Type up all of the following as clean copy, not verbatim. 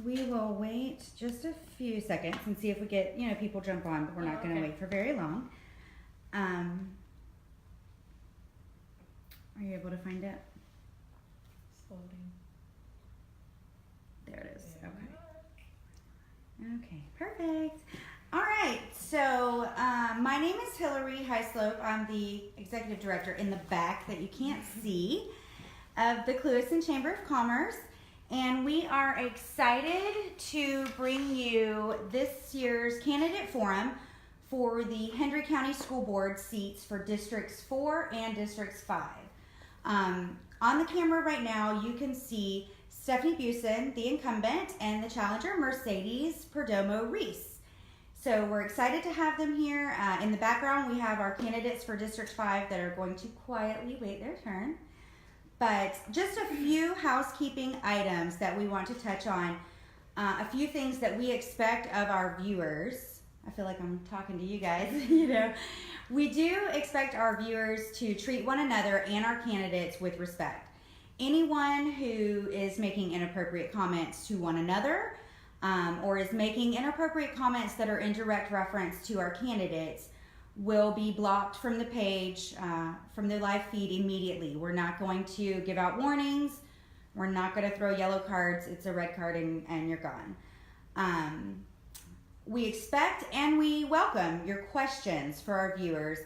we will wait just a few seconds and see if we get, people jump on, but we're not going to wait for very long. Are you able to find it? It's loading. There it is. Okay, perfect. All right, so my name is Hillary Highslope. I'm the executive director in the back that you can't see of the Clewiston Chamber of Commerce. And we are excited to bring you this year's candidate forum for the Hendry County School Board seats for Districts 4 and Districts 5. On the camera right now, you can see Stephanie Busen, the incumbent, and the challenger, Mercedes Perdomo Reese. So we're excited to have them here. In the background, we have our candidates for District 5 that are going to quietly wait their turn. But just a few housekeeping items that we want to touch on. A few things that we expect of our viewers. I feel like I'm talking to you guys, We do expect our viewers to treat one another and our candidates with respect. Anyone who is making inappropriate comments to one another or is making inappropriate comments that are in direct reference to our candidates will be blocked from the page, from the live feed immediately. We're not going to give out warnings. We're not going to throw yellow cards. It's a red card and you're gone. We expect and we welcome your questions for our viewers.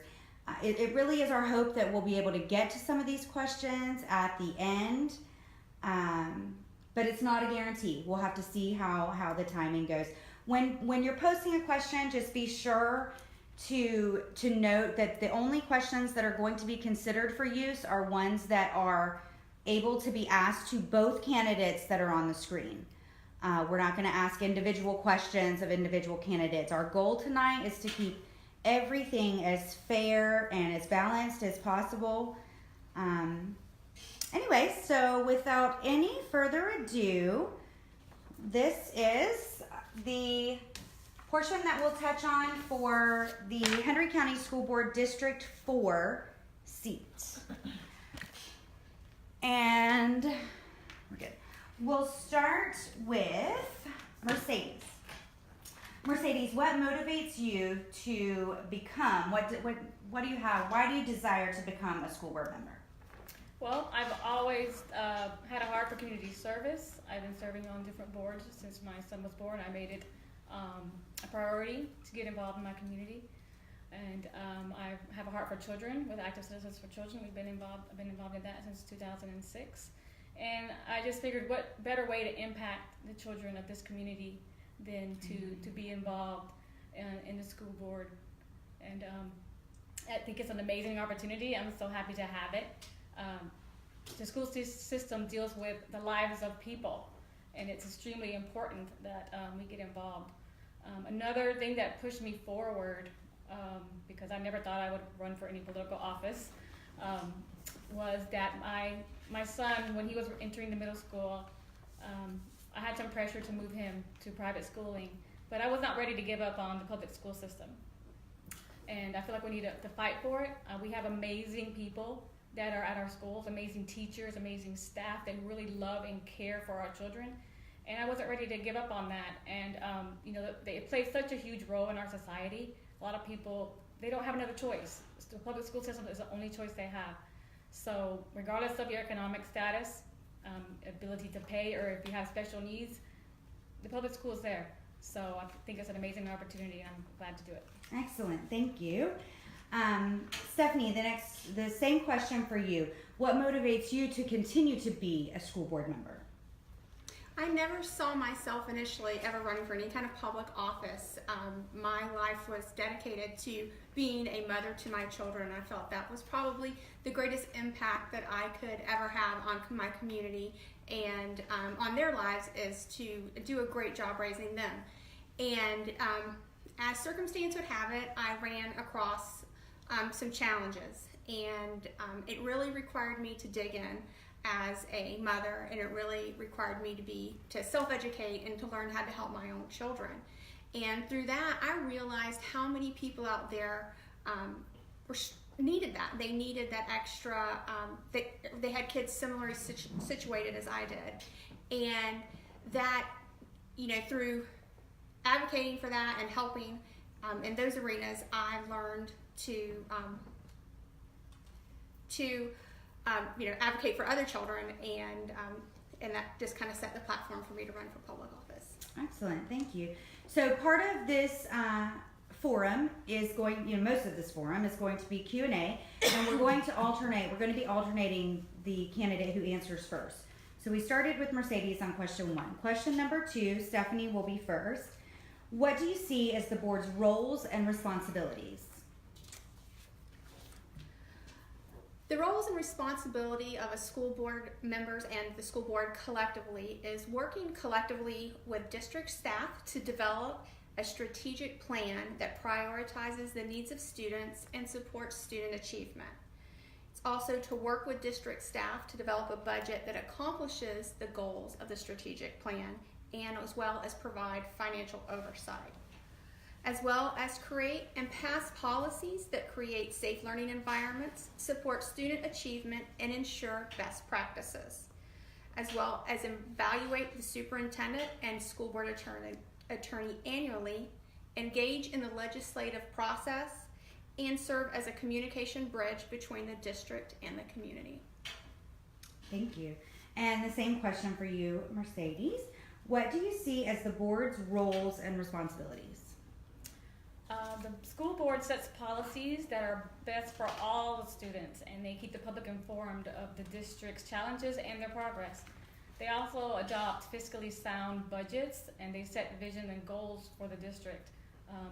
It really is our hope that we'll be able to get to some of these questions at the end, but it's not a guarantee. We'll have to see how the timing goes. When you're posting a question, just be sure to note that the only questions that are going to be considered for use are ones that are able to be asked to both candidates that are on the screen. We're not going to ask individual questions of individual candidates. Our goal tonight is to keep everything as fair and as balanced as possible. Anyway, so without any further ado, this is the portion that we'll touch on for the Hendry County School Board District 4 seat. And we're good. We'll start with Mercedes. Mercedes, what motivates you to become, what do you have, why do you desire to become a school board member? Well, I've always had a heart for community service. I've been serving on different boards since my son was born. I made it a priority to get involved in my community, and I have a heart for children with Active Citizens for Children. I've been involved in that since 2006, and I just figured what better way to impact the children of this community than to be involved in the school board. And I think it's an amazing opportunity. I'm so happy to have it. The school system deals with the lives of people, and it's extremely important that we get involved. Another thing that pushed me forward, because I never thought I would run for any political office, was that my son, when he was entering the middle school, I had some pressure to move him to private schooling, but I was not ready to give up on the public school system. And I feel like we need to fight for it. We have amazing people that are at our schools, amazing teachers, amazing staff that really love and care for our children. And I wasn't ready to give up on that. And they play such a huge role in our society. A lot of people, they don't have another choice. The public school system is the only choice they have. So regardless of your economic status, ability to pay, or if you have special needs, the public school is there. So I think it's an amazing opportunity, and I'm glad to do it. Excellent, thank you. Stephanie, the same question for you. What motivates you to continue to be a school board member? I never saw myself initially ever running for any kind of public office. My life was dedicated to being a mother to my children. I felt that was probably the greatest impact that I could ever have on my community and on their lives, is to do a great job raising them. And as circumstance would have it, I ran across some challenges, and it really required me to dig in as a mother, and it really required me to self-educate and to learn how to help my own children. And through that, I realized how many people out there needed that. They needed that extra, they had kids similarly situated as I did, and that through advocating for that and helping in those arenas, I learned to advocate for other children, and that just kind of set the platform for me to run for public office. Excellent, thank you. So part of this forum is most of this forum is going to be Q&A, and we're going to alternate. We're going to be alternating the candidate who answers first. So we started with Mercedes on question 1. Question number 2, Stephanie will be first. What do you see as the board's roles and responsibilities? The roles and responsibility of a school board members and the school board collectively is working collectively with district staff to develop a strategic plan that prioritizes the needs of students and supports student achievement. It's also to work with district staff to develop a budget that accomplishes the goals of the strategic plan, and as well as provide financial oversight, as well as create and pass policies that create safe learning environments, support student achievement, and ensure best practices, as well as evaluate the superintendent and school board attorney annually, engage in the legislative process, and serve as a communication bridge between the district and the community. Thank you. And the same question for you, Mercedes. What do you see as the board's roles and responsibilities? The school board sets policies that are best for all the students, and they keep the public informed of the district's challenges and their progress. They also adopt fiscally sound budgets, and they set vision and goals for the district.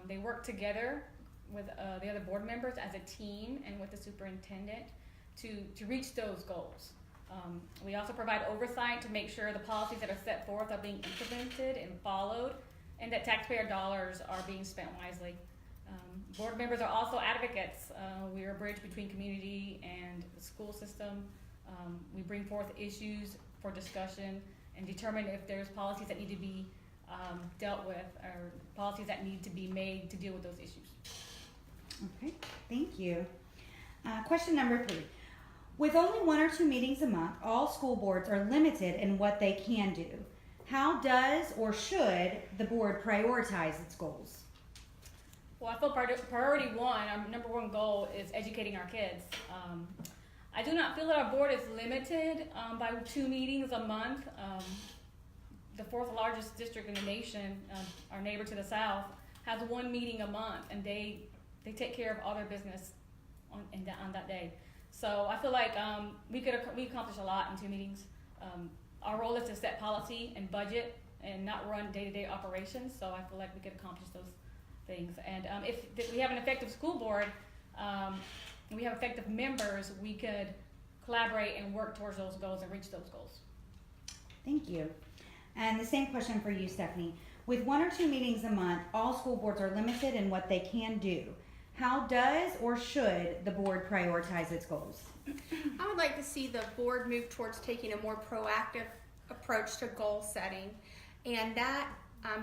They work together with the other board members as a team and with the superintendent to reach those goals. We also provide oversight to make sure the policies that are set forth are being implemented and followed, and that taxpayer dollars are being spent wisely. Board members are also advocates. We are a bridge between community and the school system. We bring forth issues for discussion and determine if there's policies that need to be dealt with or policies that need to be made to deal with those issues. Okay, thank you. Question number 3. With only 1 or 2 meetings a month, all school boards are limited in what they can do. How does or should the board prioritize its goals? Well, I feel priority 1, our number 1 goal is educating our kids. I do not feel that our board is limited by 2 meetings a month. The 4th largest district in the nation, our neighbor to the south, has 1 meeting a month, and they take care of all their business on that day. So I feel like we accomplish a lot in 2 meetings. Our role is to set policy and budget and not run day-to-day operations, so I feel like we could accomplish those things. And if we have an effective school board, we have effective members, we could collaborate and work towards those goals and reach those goals. Thank you. And the same question for you, Stephanie. With 1 or 2 meetings a month, all school boards are limited in what they can do. How does or should the board prioritize its goals? I would like to see the board move towards taking a more proactive approach to goal setting, and that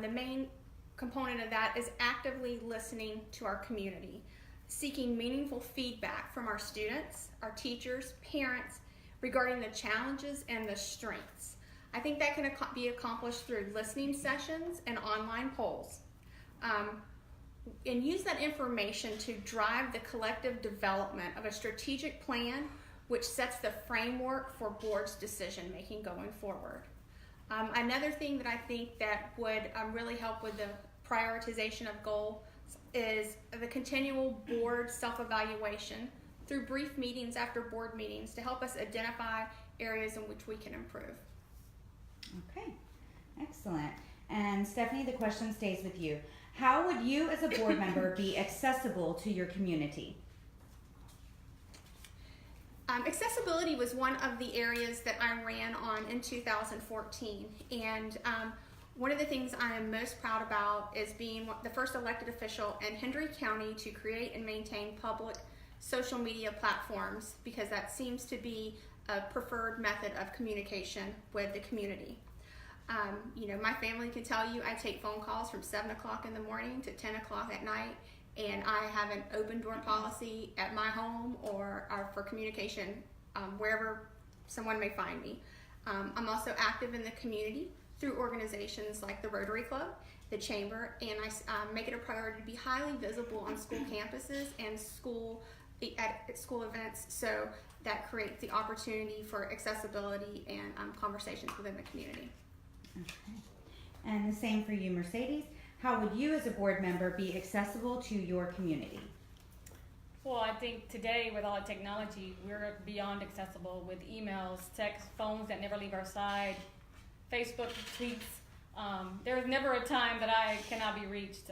the main component of that is actively listening to our community, seeking meaningful feedback from our students, our teachers, parents regarding the challenges and the strengths. I think that can be accomplished through listening sessions and online polls. And use that information to drive the collective development of a strategic plan which sets the framework for board's decision making going forward. Another thing that I think that would really help with the prioritization of goals is the continual board self-evaluation through brief meetings after board meetings to help us identify areas in which we can improve. Okay, excellent. And Stephanie, the question stays with you. How would you as a board member be accessible to your community? Accessibility was one of the areas that I ran on in 2014, and one of the things I am most proud about is being the first elected official in Hendry County to create and maintain public social media platforms, because that seems to be a preferred method of communication with the community. My family can tell you I take phone calls from 7 o'clock in the morning to 10 o'clock at night, and I have an open door policy at my home or for communication wherever someone may find me. I'm also active in the community through organizations like the Rotary Club, the Chamber, and I make it a priority to be highly visible on school campuses and at school events, so that creates the opportunity for accessibility and conversations within the community. Okay. And the same for you, Mercedes. How would you as a board member be accessible to your community? Well, I think today with all the technology, we're beyond accessible with emails, texts, phones that never leave our side, Facebook tweets. There's never a time that I cannot be reached.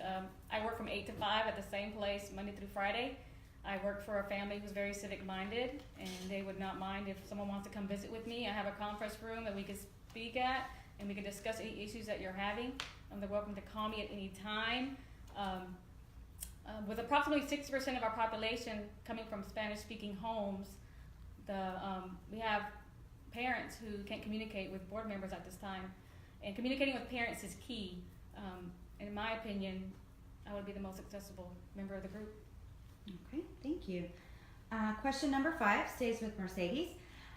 I work from 8 to 5 at the same place, Monday through Friday. I work for a family who's very civic-minded, and they would not mind if someone wants to come visit with me. I have a conference room that we can speak at, and we can discuss any issues that you're having. They're welcome to call me at any time. With approximately 60% of our population coming from Spanish-speaking homes, we have parents who can't communicate with board members at this time. And communicating with parents is key. In my opinion, I would be the most accessible member of the group. Okay, thank you. Question number 5 stays with Mercedes.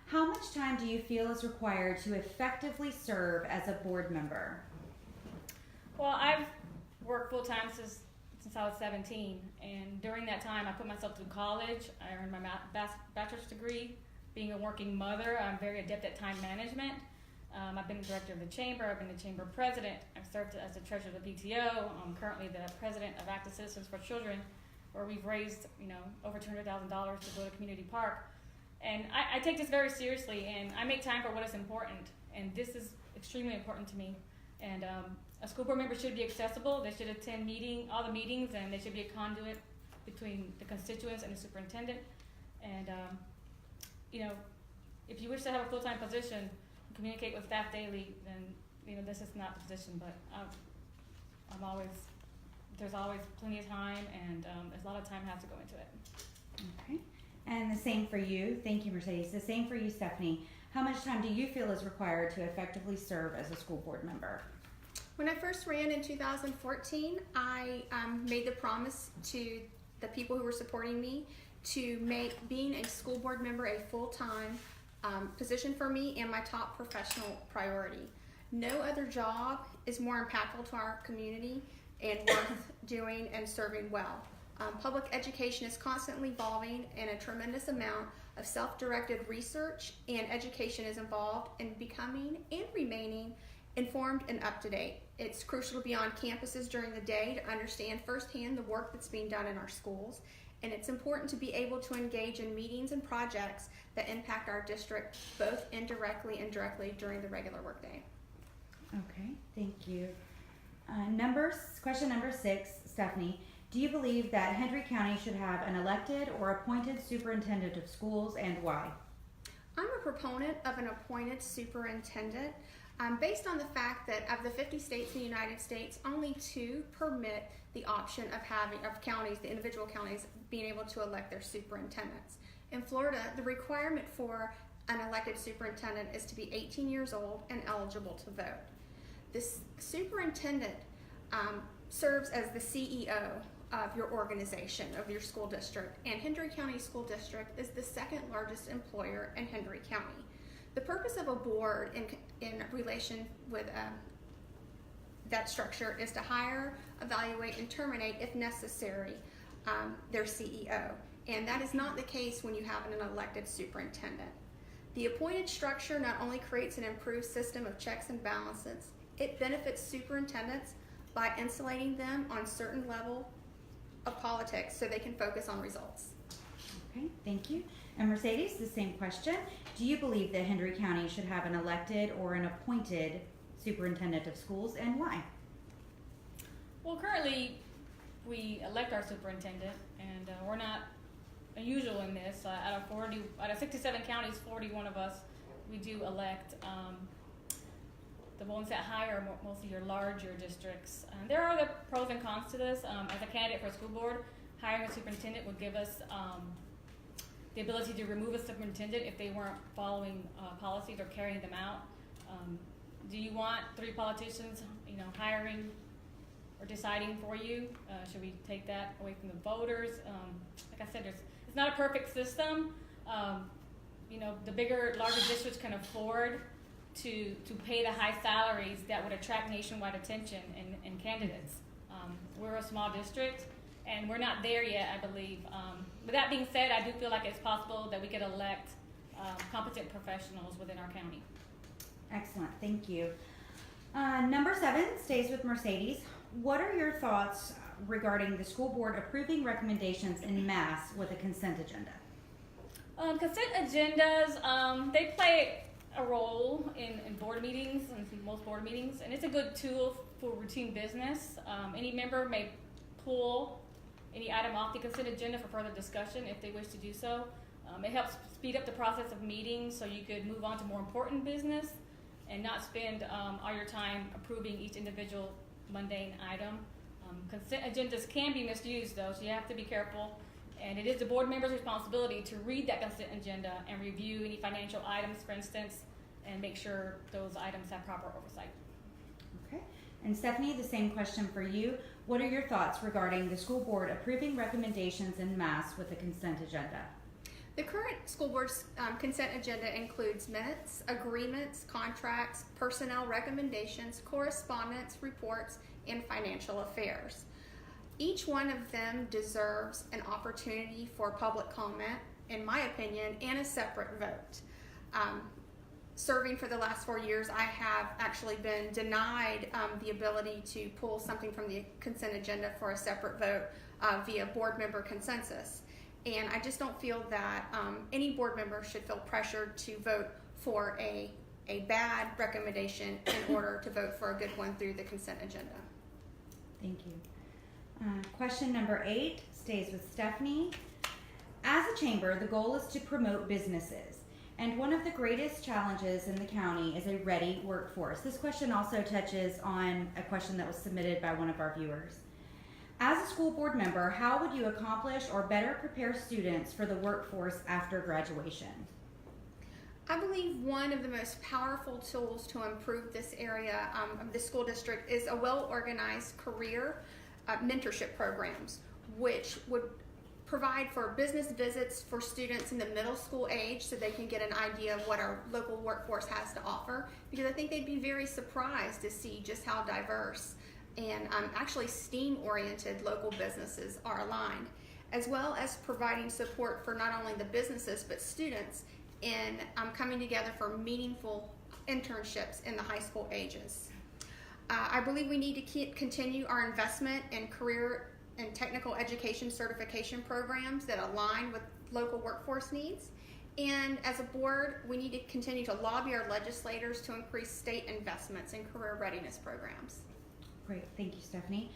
How much time do you feel is required to effectively serve as a board member? Well, I've worked full-time since I was 17, and during that time I put myself through college. I earned my bachelor's degree. Being a working mother, I'm very adept at time management. I've been the director of the Chamber, I've been the Chamber president, I've served as the treasurer of the PTO, I'm currently the president of Active Citizens for Children, where we've raised over $200,000 to build a community park. And I take this very seriously, and I make time for what is important, and this is extremely important to me. And a school board member should be accessible, they should attend all the meetings, and they should be a conduit between the constituents and the superintendent. And if you wish to have a full-time position, communicate with staff daily, then this is not the position, but there's always plenty of time, and there's a lot of time has to go into it. Okay. And the same for you. Thank you, Mercedes. The same for you, Stephanie. How much time do you feel is required to effectively serve as a school board member? When I first ran in 2014, I made the promise to the people who were supporting me to make being a school board member a full-time position for me and my top professional priority. No other job is more impactful to our community and worth doing and serving well. Public education is constantly evolving, and a tremendous amount of self-directed research and education is involved in becoming and remaining informed and up-to-date. It's crucial to be on campuses during the day to understand firsthand the work that's being done in our schools, and it's important to be able to engage in meetings and projects that impact our district both indirectly and directly during the regular workday. Okay, thank you. Question number 6, Stephanie. Do you believe that Hendry County should have an elected or appointed superintendent of schools, and why? I'm a proponent of an appointed superintendent based on the fact that of the 50 states in the United States, only 2 permit the option of counties, the individual counties, being able to elect their superintendents. In Florida, the requirement for an elected superintendent is to be 18 years old and eligible to vote. This superintendent serves as the CEO of your organization, of your school district, and Hendry County School District is the 2nd largest employer in Hendry County. The purpose of a board in relation with that structure is to hire, evaluate, and terminate, if necessary, their CEO. And that is not the case when you have an elected superintendent. The appointed structure not only creates an improved system of checks and balances, it benefits superintendents by insulating them on certain level of politics so they can focus on results. Okay, thank you. And Mercedes, the same question. Do you believe that Hendry County should have an elected or an appointed superintendent of schools, and why? Well, currently we elect our superintendent, and we're not unusual in this. Out of 67 counties, 41 of us, we do elect. The ones that hire are mostly your larger districts. There are the pros and cons to this. As a candidate for a school board, hiring a superintendent would give us the ability to remove a superintendent if they weren't following policies or carrying them out. Do you want 3 politicians, hiring or deciding for you? Should we take that away from the voters? Like I said, it's not a perfect system. The larger districts can afford to pay the high salaries that would attract nationwide attention and candidates. We're a small district, and we're not there yet, I believe. With that being said, I do feel like it's possible that we could elect competent professionals within our county. Excellent, thank you. Number 7 stays with Mercedes. What are your thoughts regarding the school board approving recommendations en masse with a consent agenda? Consent agendas, they play a role in board meetings, and most board meetings, and it's a good tool for routine business. Any member may pull any item off the consent agenda for further discussion if they wish to do so. It helps speed up the process of meetings so you could move on to more important business and not spend all your time approving each individual mundane item. Consent agendas can be misused though, so you have to be careful. And it is the board member's responsibility to read that consent agenda and review any financial items, for instance, and make sure those items have proper oversight. Okay. And Stephanie, the same question for you. What are your thoughts regarding the school board approving recommendations en masse with a consent agenda? The current school board's consent agenda includes minutes, agreements, contracts, personnel recommendations, correspondence, reports, and financial affairs. Each one of them deserves an opportunity for public comment, in my opinion, and a separate vote. Serving for the last 4 years, I have actually been denied the ability to pull something from the consent agenda for a separate vote via board member consensus. And I just don't feel that any board member should feel pressured to vote for a bad recommendation in order to vote for a good one through the consent agenda. Thank you. Question number 8 stays with Stephanie. As a chamber, the goal is to promote businesses, and one of the greatest challenges in the county is a ready workforce. This question also touches on a question that was submitted by one of our viewers. As a school board member, how would you accomplish or better prepare students for the workforce after graduation? I believe one of the most powerful tools to improve this area of the school district is a well-organized career mentorship programs, which would provide for business visits for students in the middle school age so they can get an idea of what our local workforce has to offer, because I think they'd be very surprised to see just how diverse and actually STEAM-oriented local businesses are aligned, as well as providing support for not only the businesses but students in coming together for meaningful internships in the high school ages. I believe we need to continue our investment in career and technical education certification programs that align with local workforce needs. And as a board, we need to continue to lobby our legislators to increase state investments in career readiness programs. Great, thank you, Stephanie.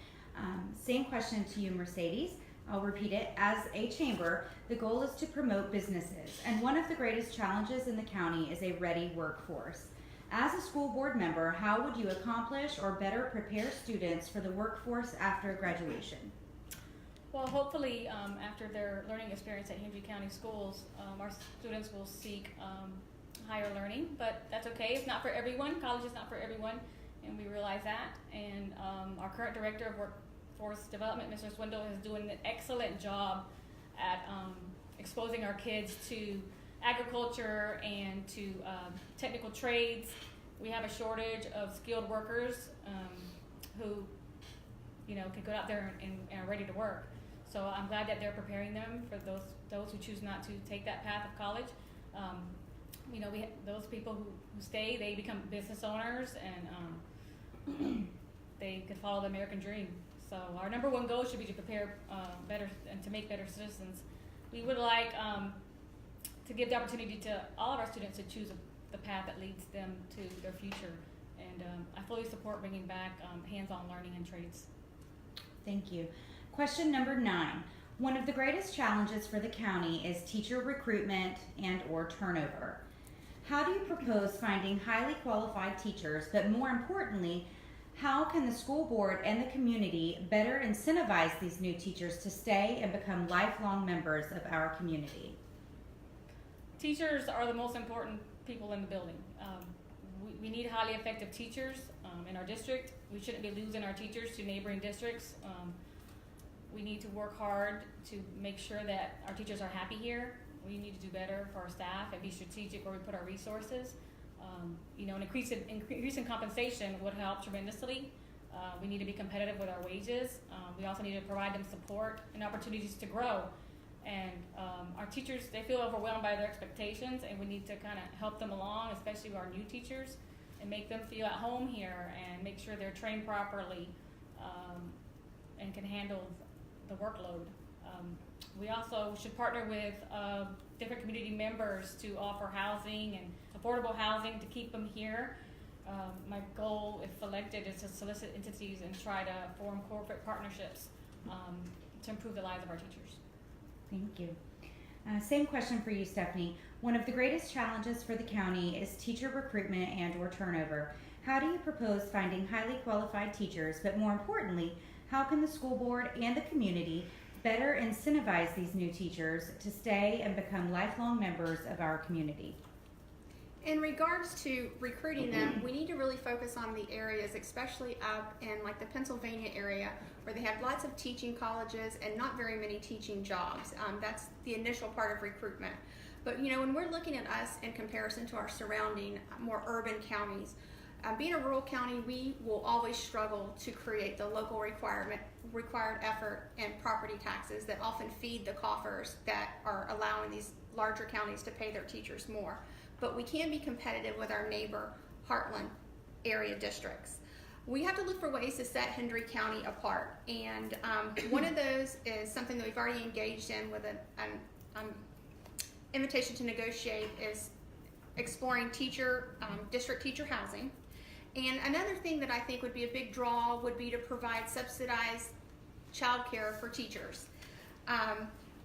Same question to you, Mercedes. I'll repeat it. As a chamber, the goal is to promote businesses, and one of the greatest challenges in the county is a ready workforce. As a school board member, how would you accomplish or better prepare students for the workforce after graduation? Well, hopefully, after their learning experience at Hendry County Schools, our students will seek higher learning, but that's okay. It's not for everyone. College is not for everyone, and we realize that. And our current director of workforce development, Mr. Swindle, is doing an excellent job at exposing our kids to agriculture and to technical trades. We have a shortage of skilled workers who, can go out there and are ready to work. So I'm glad that they're preparing them for those who choose not to take that path of college. Those people who stay, they become business owners, and they can follow the American dream. So our number one goal should be to prepare better and to make better citizens. We would like to give the opportunity to all of our students to choose the path that leads them to their future. And I fully support bringing back hands-on learning and trades. Thank you. Question number 9. One of the greatest challenges for the county is teacher recruitment and or turnover. How do you propose finding highly qualified teachers, but more importantly, how can the school board and the community better incentivize these new teachers to stay and become lifelong members of our community? Teachers are the most important people in the building. We need highly effective teachers in our district. We shouldn't be losing our teachers to neighboring districts. We need to work hard to make sure that our teachers are happy here. We need to do better for our staff and be strategic where we put our resources. An increase in compensation would help tremendously. We need to be competitive with our wages. We also need to provide them support and opportunities to grow. And our teachers, they feel overwhelmed by their expectations, and we need to kind of help them along, especially our new teachers, and make them feel at home here and make sure they're trained properly and can handle the workload. We also should partner with different community members to offer housing and affordable housing to keep them here. My goal, if elected, is to solicit entities and try to form corporate partnerships to improve the lives of our teachers. Thank you. Same question for you, Stephanie. One of the greatest challenges for the county is teacher recruitment and or turnover. How do you propose finding highly qualified teachers, but more importantly, how can the school board and the community better incentivize these new teachers to stay and become lifelong members of our community? In regards to recruiting them, we need to really focus on the areas, especially up in like the Pennsylvania area, where they have lots of teaching colleges and not very many teaching jobs. That's the initial part of recruitment. But when we're looking at us in comparison to our surrounding more urban counties, being a rural county, we will always struggle to create the local required effort and property taxes that often feed the coffers that are allowing these larger counties to pay their teachers more. But we can be competitive with our neighbor Heartland area districts. We have to look for ways to set Hendry County apart, and one of those is something that we've already engaged in with an invitation to negotiate, is exploring district teacher housing. And another thing that I think would be a big draw would be to provide subsidized childcare for teachers.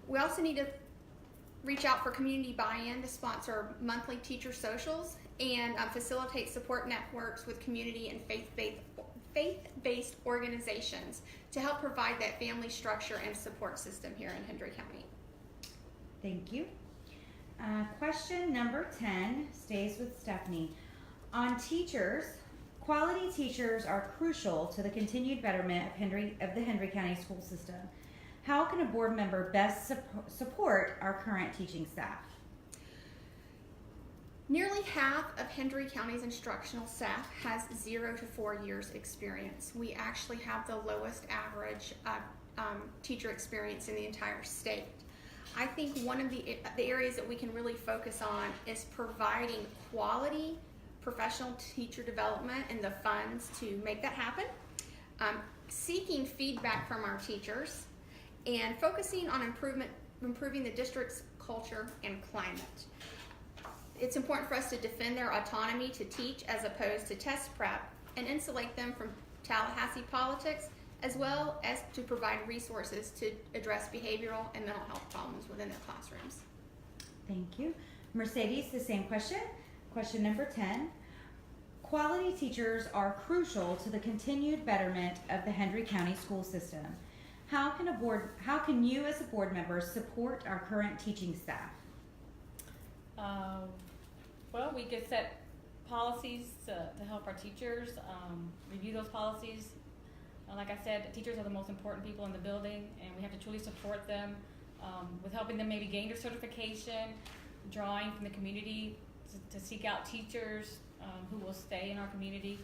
We also need to reach out for community buy-in to sponsor monthly teacher socials and facilitate support networks with community and faith-based organizations to help provide that family structure and support system here in Hendry County. Thank you. Question number 10 stays with Stephanie. On teachers, quality teachers are crucial to the continued betterment of the Hendry County school system. How can a board member best support our current teaching staff? Nearly half of Hendry County's instructional staff has 0 to 4 years experience. We actually have the lowest average teacher experience in the entire state. I think one of the areas that we can really focus on is providing quality professional teacher development and the funds to make that happen, seeking feedback from our teachers, and focusing on improving the district's culture and climate. It's important for us to defend their autonomy to teach as opposed to test prep, and insulate them from Tallahassee politics, as well as to provide resources to address behavioral and mental health problems within their classrooms. Thank you. Mercedes, the same question. Question number 10. Quality teachers are crucial to the continued betterment of the Hendry County school system. How can you as a board member support our current teaching staff? Well, we could set policies to help our teachers, review those policies. Like I said, teachers are the most important people in the building, and we have to truly support them with helping them maybe gain their certification, drawing from the community to seek out teachers who will stay in our community,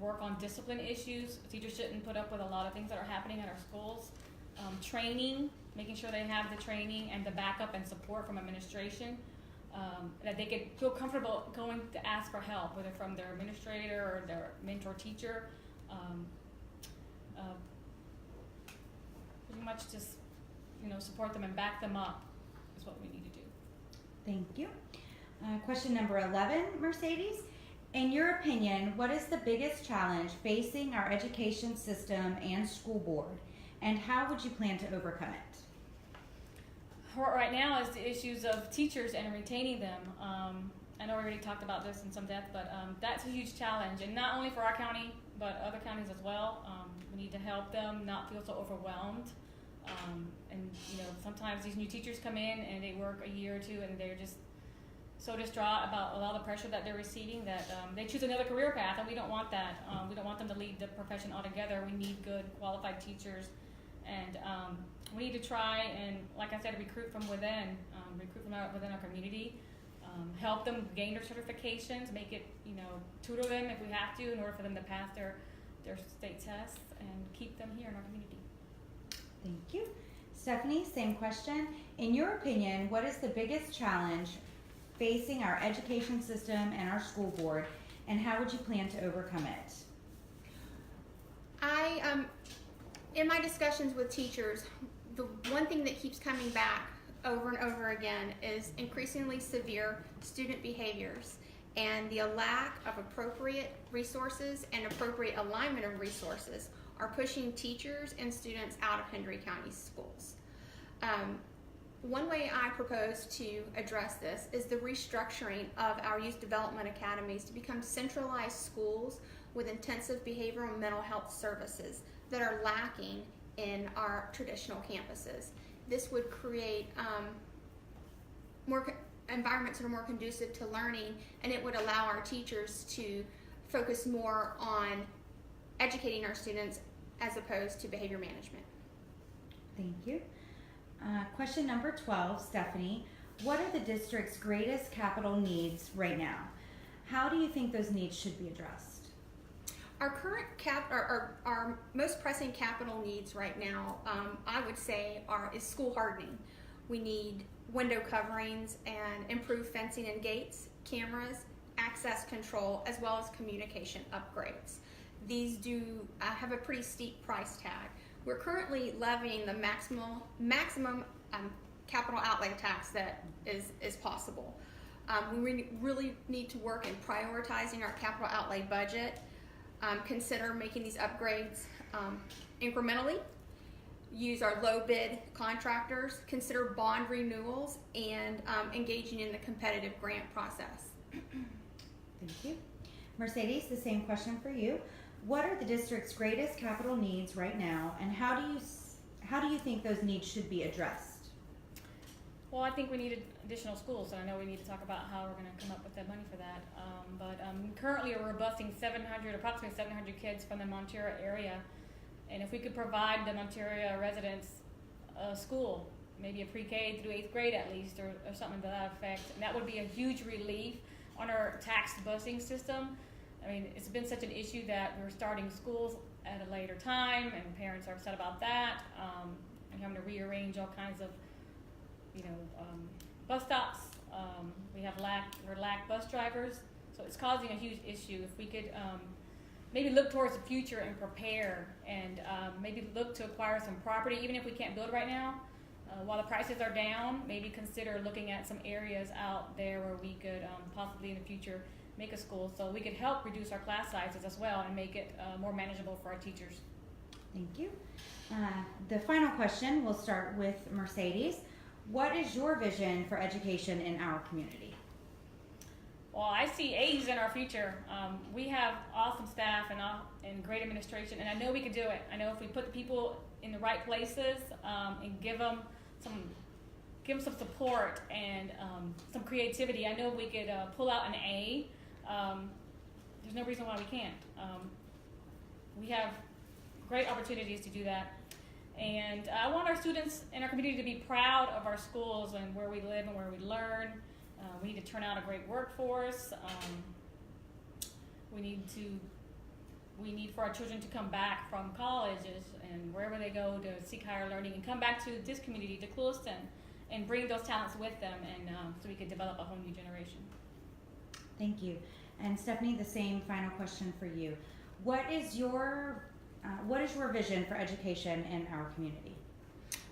work on discipline issues. Teachers shouldn't put up with a lot of things that are happening at our schools. Training, making sure they have the training and the backup and support from administration, that they could feel comfortable going to ask for help, whether from their administrator or their mentor teacher. Pretty much just support them and back them up is what we need to do. Thank you. Question number 11, Mercedes. In your opinion, what is the biggest challenge facing our education system and school board, and how would you plan to overcome it? Right now is the issues of teachers and retaining them. I know we already talked about this in some depth, but that's a huge challenge, and not only for our county, but other counties as well. We need to help them not feel so overwhelmed. And sometimes these new teachers come in and they work a year or two, and they're just so distraught about all the pressure that they're receiving that they choose another career path, and we don't want that. We don't want them to leave the profession altogether. We need good, qualified teachers, and we need to try and, like I said, recruit from within, within our community. help them gain their certifications, make it, tutor them if we have to in order for them to pass their state tests and keep them here in our community. Thank you. Stephanie, same question. In your opinion, what is the biggest challenge facing our education system and our school board, and how would you plan to overcome it? In my discussions with teachers, the one thing that keeps coming back over and over again is increasingly severe student behaviors and the lack of appropriate resources and appropriate alignment of resources are pushing teachers and students out of Hendry County schools. One way I propose to address this is the restructuring of our youth development academies to become centralized schools with intensive behavioral and mental health services that are lacking in our traditional campuses. This would create more environments that are more conducive to learning, and it would allow our teachers to focus more on educating our students as opposed to behavior management. Thank you. Question number 12, Stephanie. What are the district's greatest capital needs right now? How do you think those needs should be addressed? Our current our most pressing capital needs right now, I would say, is school hardening. We need window coverings and improved fencing and gates, cameras, access control, as well as communication upgrades. These do have a pretty steep price tag. We're currently levying the maximum capital outlay tax that is possible. We really need to work in prioritizing our capital outlay budget, consider making these upgrades incrementally, use our low bid contractors, consider bond renewals, and engaging in the competitive grant process. Thank you. Mercedes, the same question for you. What are the district's greatest capital needs right now, and how do you think those needs should be addressed? Well, I think we need additional schools, and I know we need to talk about how we're going to come up with that money for that. Currently we're busing approximately 700 kids from the Montero area, and if we could provide the Montero residents a school, maybe a pre-K through 8th grade at least, or something to that effect, and that would be a huge relief on our tax busing system. I mean, it's been such an issue that we're starting schools at a later time, and parents are upset about that, and having to rearrange all kinds of, bus stops. We're lack bus drivers, so it's causing a huge issue. If we could maybe look towards the future and prepare, and maybe look to acquire some property, even if we can't build right now, while the prices are down, maybe consider looking at some areas out there where we could possibly in the future make a school, so we could help reduce our class sizes as well and make it more manageable for our teachers. Thank you. The final question, we'll start with Mercedes. What is your vision for education in our community? Well, I see A's in our future. We have awesome staff and great administration, and I know we can do it. I know if we put the people in the right places and give them some support and some creativity, I know we could pull out an A. There's no reason why we can't. We have great opportunities to do that. And I want our students in our community to be proud of our schools and where we live and where we learn. We need to turn out a great workforce. We need for our children to come back from colleges and wherever they go to seek higher learning and come back to this community, to Clewiston, and bring those talents with them, and so we can develop a whole new generation. Thank you. And Stephanie, the same final question for you. What is your vision for education in our community?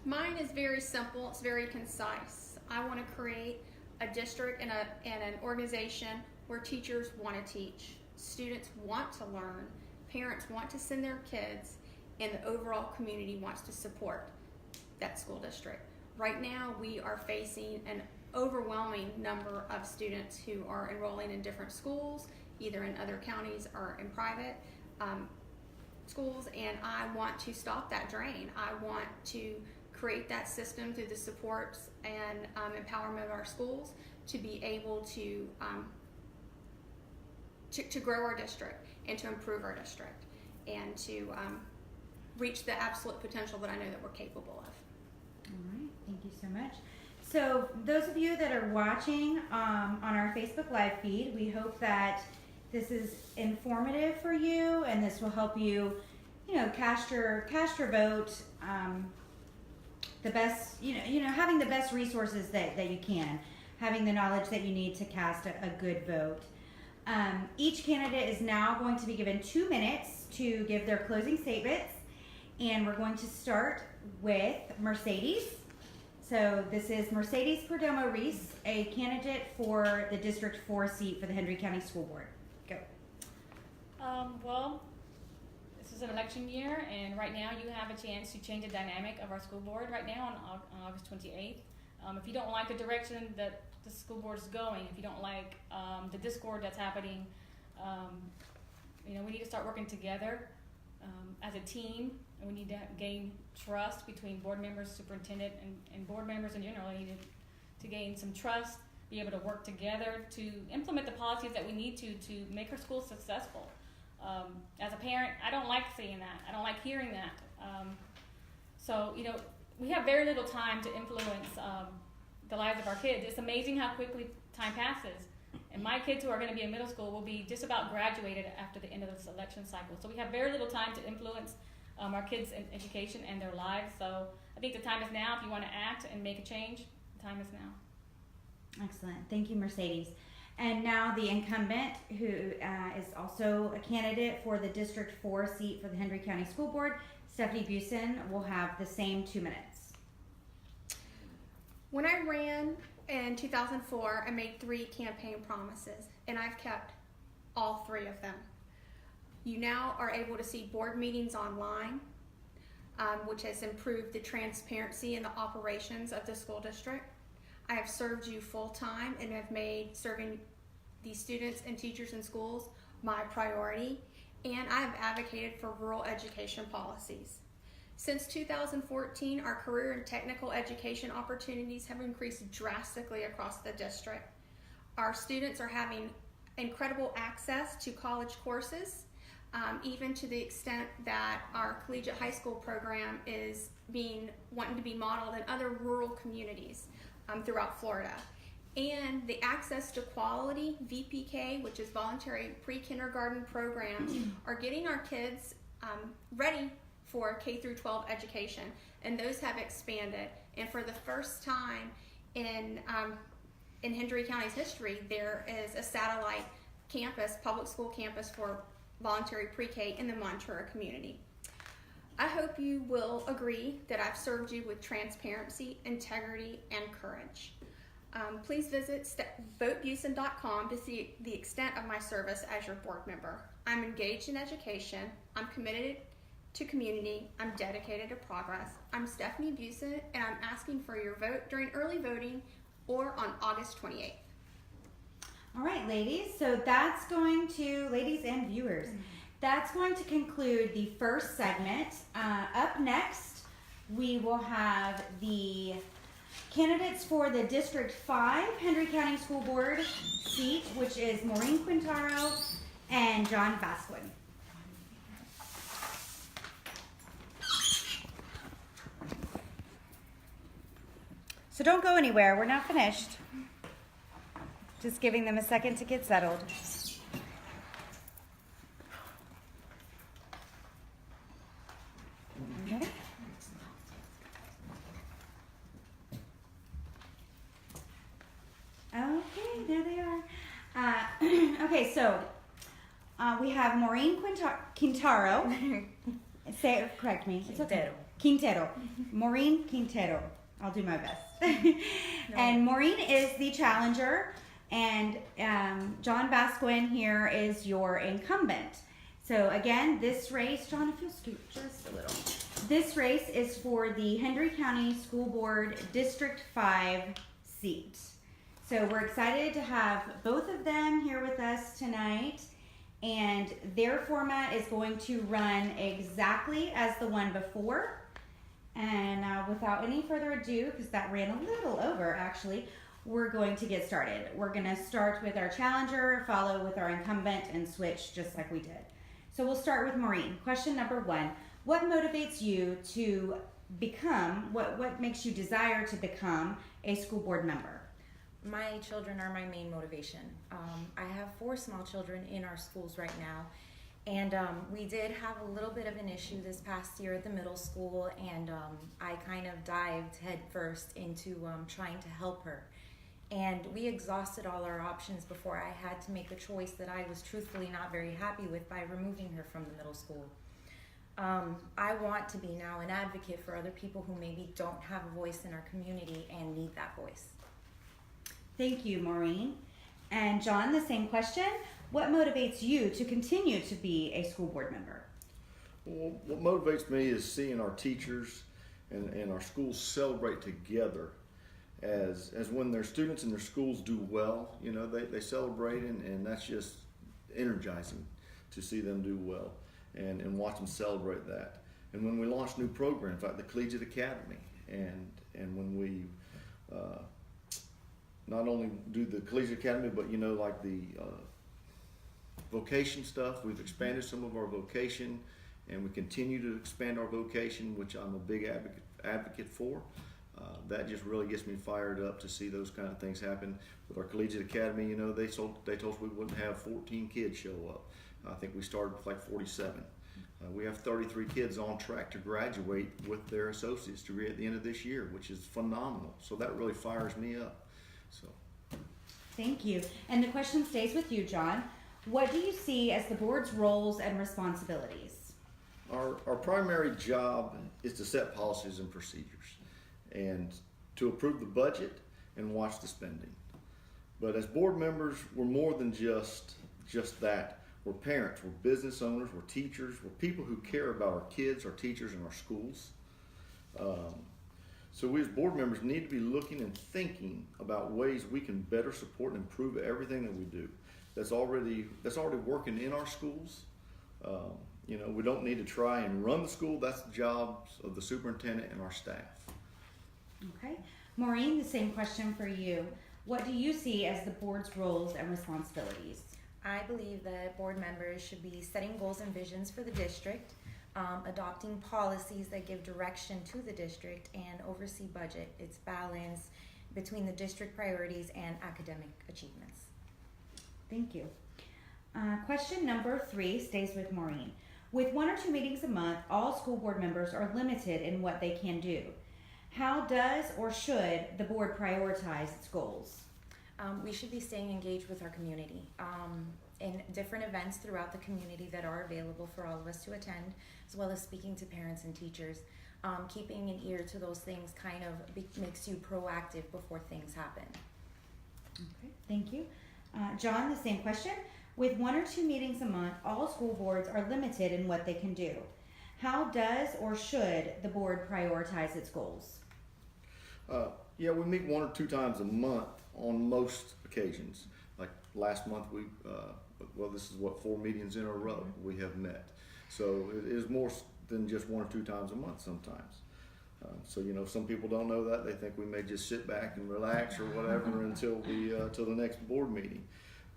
Mine is very simple. It's very concise. I want to create a district and an organization where teachers want to teach, students want to learn, parents want to send their kids, and the overall community wants to support that school district. Right now, we are facing an overwhelming number of students who are enrolling in different schools, either in other counties or in private schools, and I want to stop that drain. I want to create that system through the supports and empowerment of our schools to be able to grow our district and to improve our district and to reach the absolute potential that I know that we're capable of. All right, thank you so much. So those of you that are watching on our Facebook Live feed, we hope that this is informative for you, and this will help you, cast your vote. The best, having the best resources that you can, having the knowledge that you need to cast a good vote. Each candidate is now going to be given 2 minutes to give their closing statements, and we're going to start with Mercedes. So this is Mercedes Perdomo Reese, a candidate for the District 4 seat for the Hendry County School Board. Go. Well, this is an election year, and right now you have a chance to change the dynamic of our school board right now on August 28th. If you don't like the direction that the school board is going, if you don't like the discord that's happening, we need to start working together as a team, and we need to gain trust between board members, superintendent, and board members in general. We need to gain some trust, be able to work together to implement the policies that we need to make our schools successful. As a parent, I don't like seeing that. I don't like hearing that. So we have very little time to influence the lives of our kids. It's amazing how quickly time passes. And my kids who are going to be in middle school will be just about graduated after the end of this election cycle. So we have very little time to influence our kids' education and their lives. So I think the time is now. If you want to act and make a change, the time is now. Excellent. Thank you, Mercedes. And now the incumbent, who is also a candidate for the District 4 seat for the Hendry County School Board, Stephanie Busen, will have the same 2 minutes. When I ran in 2004, I made 3 campaign promises, and I've kept all 3 of them. You now are able to see board meetings online, which has improved the transparency in the operations of the school district. I have served you full-time and have made serving the students and teachers in schools my priority, and I have advocated for rural education policies. Since 2014, our career and technical education opportunities have increased drastically across the district. Our students are having incredible access to college courses, even to the extent that our collegiate high school program is wanting to be modeled in other rural communities throughout Florida. And the access to quality VPK, which is voluntary pre-kindergarten programs, are getting our kids ready for K through 12 education, and those have expanded. And for the first time in Hendry County's history, there is a satellite campus, public school campus for voluntary pre-K in the Montura community. I hope you will agree that I've served you with transparency, integrity, and courage. Please visit votebusen.com to see the extent of my service as your board member. I'm engaged in education. I'm committed to community. I'm dedicated to progress. I'm Stephanie Busen, and I'm asking for your vote during early voting or on August 28th. All right, ladies. So that's going to, ladies and viewers, that's going to conclude the first segment. Up next, we will have the candidates for the District 5 Hendry County School Board seat, which is Maureen Quintaro and John Vasquez. So don't go anywhere. We're not finished. Just giving them a second to get settled. Okay. Okay, there they are. Okay, so we have Maureen Quintaro. Correct me. It's okay. Quintero. Maureen Quintero. I'll do my best. And Maureen is the challenger, and John Vasquez here is your incumbent. So again, this race, John, if you'll scoot just a little. This race is for the Hendry County School Board District 5 seat. So we're excited to have both of them here with us tonight, and their format is going to run exactly as the one before. And without any further ado, because that ran a little over actually, we're going to get started. We're going to start with our challenger, follow with our incumbent, and switch just like we did. So we'll start with Maureen. Question number 1. What motivates you to become, what makes you desire to become a school board member? My children are my main motivation. I have 4 small children in our schools right now, and we did have a little bit of an issue this past year at the middle school, and I kind of dived headfirst into trying to help her. And we exhausted all our options before I had to make a choice that I was truthfully not very happy with by removing her from the middle school. I want to be now an advocate for other people who maybe don't have a voice in our community and need that voice. Thank you, Maureen. And John, the same question. What motivates you to continue to be a school board member? Well, what motivates me is seeing our teachers and our schools celebrate together as when their students in their schools do well. You know, they celebrate, and that's just energizing to see them do well and watch them celebrate that. And when we launch new programs like the Collegiate Academy, and when we not only do the Collegiate Academy, but you know, like the vocation stuff, we've expanded some of our vocation, and we continue to expand our vocation, which I'm a big advocate for. That just really gets me fired up to see those kind of things happen. With our Collegiate Academy, you know, they told us we wouldn't have 14 kids show up. I think we started with like 47. We have 33 kids on track to graduate with their associate's degree at the end of this year, which is phenomenal. So that really fires me up. So. Thank you. And the question stays with you, John. What do you see as the board's roles and responsibilities? Our primary job is to set policies and procedures and to approve the budget and watch the spending. But as board members, we're more than just that. We're parents, we're business owners, we're teachers, we're people who care about our kids, our teachers, and our schools. So we as board members need to be looking and thinking about ways we can better support and improve everything that we do. That's already working in our schools. You know, we don't need to try and run the school. That's the jobs of the superintendent and our staff. Okay. Maureen, the same question for you. What do you see as the board's roles and responsibilities? I believe that board members should be setting goals and visions for the district, adopting policies that give direction to the district, and oversee budget, its balance between the district priorities and academic achievements. Thank you. Question number 3 stays with Maureen. With 1 or 2 meetings a month, all school board members are limited in what they can do. How does or should the board prioritize its goals? We should be staying engaged with our community in different events throughout the community that are available for all of us to attend, as well as speaking to parents and teachers. Keeping an ear to those things kind of makes you proactive before things happen. Okay, thank you. John, the same question. With 1 or 2 meetings a month, all school boards are limited in what they can do. How does or should the board prioritize its goals? Yeah, we meet 1 or 2 times a month on most occasions. Like last month, this is 4 meetings in a row we have met. So it is more than just 1 or 2 times a month sometimes. So, you know, some people don't know that. They think we may just sit back and relax or whatever until the next board meeting.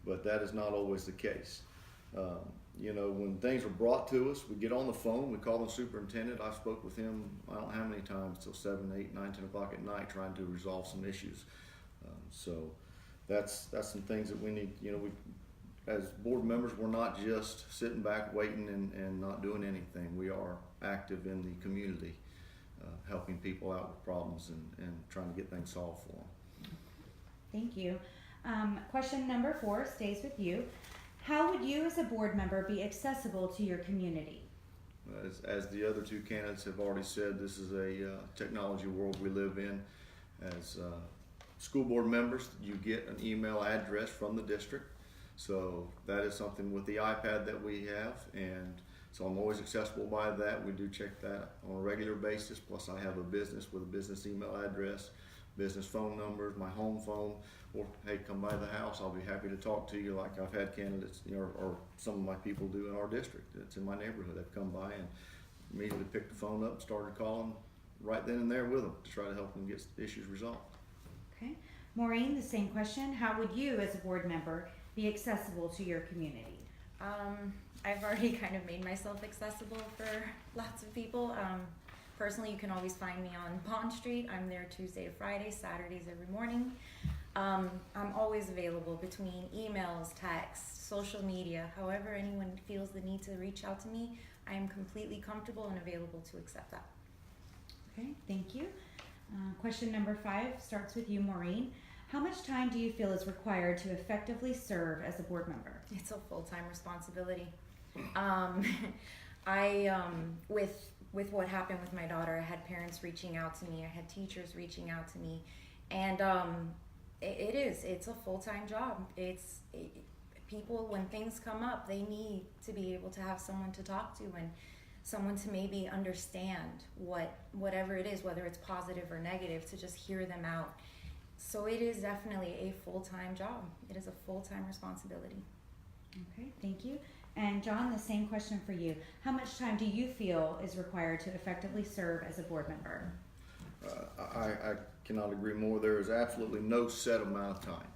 But that is not always the case. You know, when things are brought to us, we get on the phone, we call the superintendent. I've spoke with him, I don't know how many times, till 7, 8, 9, 10 o'clock at night trying to resolve some issues. So that's some things that we need, you know, as board members, we're not just sitting back waiting and not doing anything. We are active in the community, helping people out with problems and trying to get things solved for them. Thank you. Question number 4 stays with you. How would you as a board member be accessible to your community? As the other 2 candidates have already said, this is a technology world we live in. As school board members, you get an email address from the district. So that is something with the iPad that we have, and so I'm always accessible by that. We do check that on a regular basis. Plus I have a business with a business email address, business phone numbers, my home phone, or hey, come by the house. I'll be happy to talk to you like I've had candidates, you know, or some of my people do in our district. It's in my neighborhood. They've come by and immediately picked the phone up and started calling right then and there with them to try to help them get issues resolved. Okay. Maureen, the same question. How would you as a board member be accessible to your community? I've already kind of made myself accessible for lots of people. personally, you can always find me on Pond Street. I'm there Tuesday to Friday, Saturdays every morning. I'm always available between emails, texts, social media, however anyone feels the need to reach out to me. I am completely comfortable and available to accept that. Okay, thank you. Question number 5 starts with you, Maureen. How much time do you feel is required to effectively serve as a board member? It's a full-time responsibility. With what happened with my daughter, I had parents reaching out to me, I had teachers reaching out to me, and it's a full-time job. People, when things come up, they need to be able to have someone to talk to and someone to maybe understand whatever it is, whether it's positive or negative, to just hear them out. So it is definitely a full-time job. It is a full-time responsibility. Okay, thank you. And John, the same question for you. How much time do you feel is required to effectively serve as a board member? I cannot agree more. There is absolutely no set amount of time.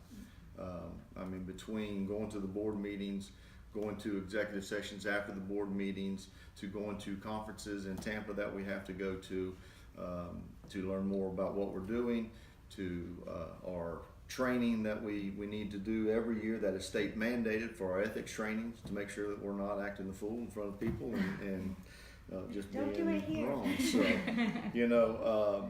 Between going to the board meetings, going to executive sessions after the board meetings, to going to conferences in Tampa that we have to go to learn more about what we're doing, to our training that we need to do every year that is state mandated for our ethics trainings, to make sure that we're not acting the fool in front of people and just Don't being do it here. wrong. So,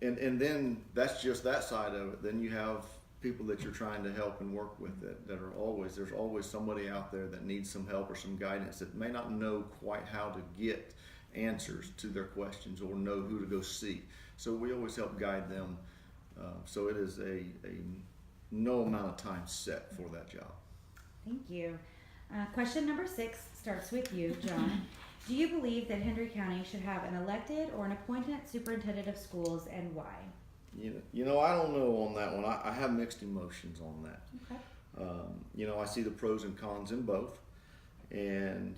and then that's just that side of it. Then you have people that you're trying to help and work with that are always, there's always somebody out there that needs some help or some guidance that may not know quite how to get answers to their questions or know who to go see. So we always help guide them. So it is a no amount of time set for that job. Thank you. Question number 6 starts with you, John. Do you believe that Hendry County should have an elected or an appointed superintendent of schools, and why? I don't know on that one. I have mixed emotions on that. Okay. I see the pros and cons in both. And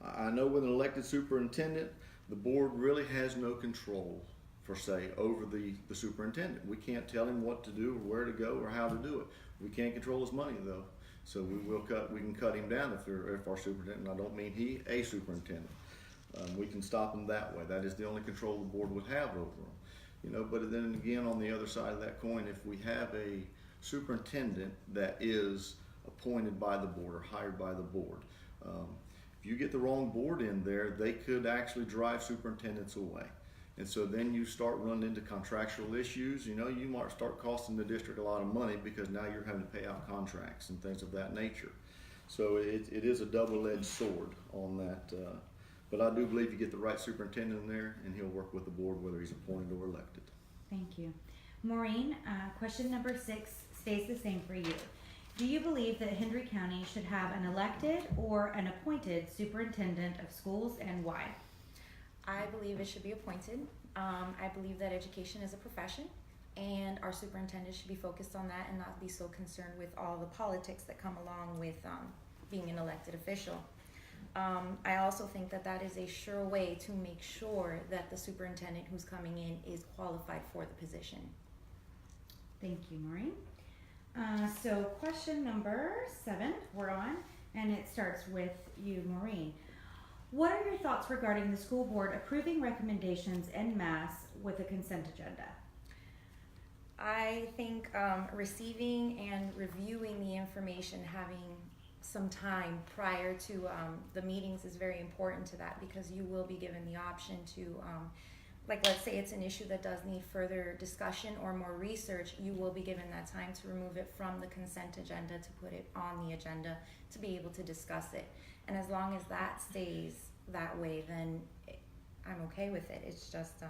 I know with an elected superintendent, the board really has no control, per se, over the superintendent. We can't tell him what to do or where to go or how to do it. We can't control his money, though. So we can cut him down if our superintendent, I don't mean a superintendent. We can stop him that way. That is the only control the board would have over him. But then again, on the other side of that coin, if we have a superintendent that is appointed by the board or hired by the board, if you get the wrong board in there, they could actually drive superintendents away. And so then you start running into contractual issues. You might start costing the district a lot of money because now you're having to pay out contracts and things of that nature. So it is a double-edged sword on that. But I do believe you get the right superintendent in there, and he'll work with the board whether he's appointed or elected. Thank you. Maureen, question number 6 stays the same for you. Do you believe that Hendry County should have an elected or an appointed superintendent of schools, and why? I believe it should be appointed. I believe that education is a profession, and our superintendent should be focused on that and not be so concerned with all the politics that come along with being an elected official. I also think that is a sure way to make sure that the superintendent who's coming in is qualified for the position. Thank you, Maureen. So question number 7 we're on, and it starts with you, Maureen. What are your thoughts regarding the school board approving recommendations en masse with a consent agenda? I think receiving and reviewing the information, having some time prior to the meetings is very important to that, because you will be given the option to, let's say it's an issue that does need further discussion or more research, you will be given that time to remove it from the consent agenda to put it on the agenda to be able to discuss it. And as long as that stays that way, then I'm okay with it. It's just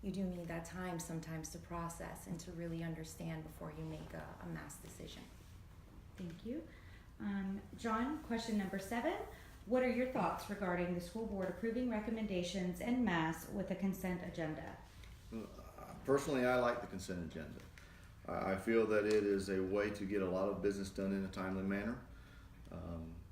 you do need that time sometimes to process and to really understand before you make a mass decision. Thank you. John, question number 7. What are your thoughts regarding the school board approving recommendations en masse with a consent agenda? Personally, I like the consent agenda. I feel that it is a way to get a lot of business done in a timely manner.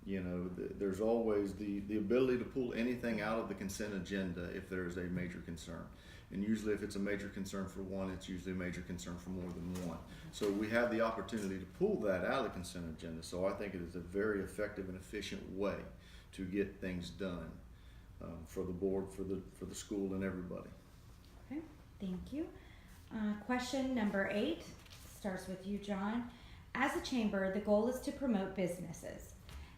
There's always the ability to pull anything out of the consent agenda if there is a major concern. And usually if it's a major concern for one, it's usually a major concern for more than one. So we have the opportunity to pull that out of the consent agenda. So I think it is a very effective and efficient way to get things done for the board, for the school, and everybody. Okay, thank you. Question number 8 starts with you, John. As a chamber, the goal is to promote businesses,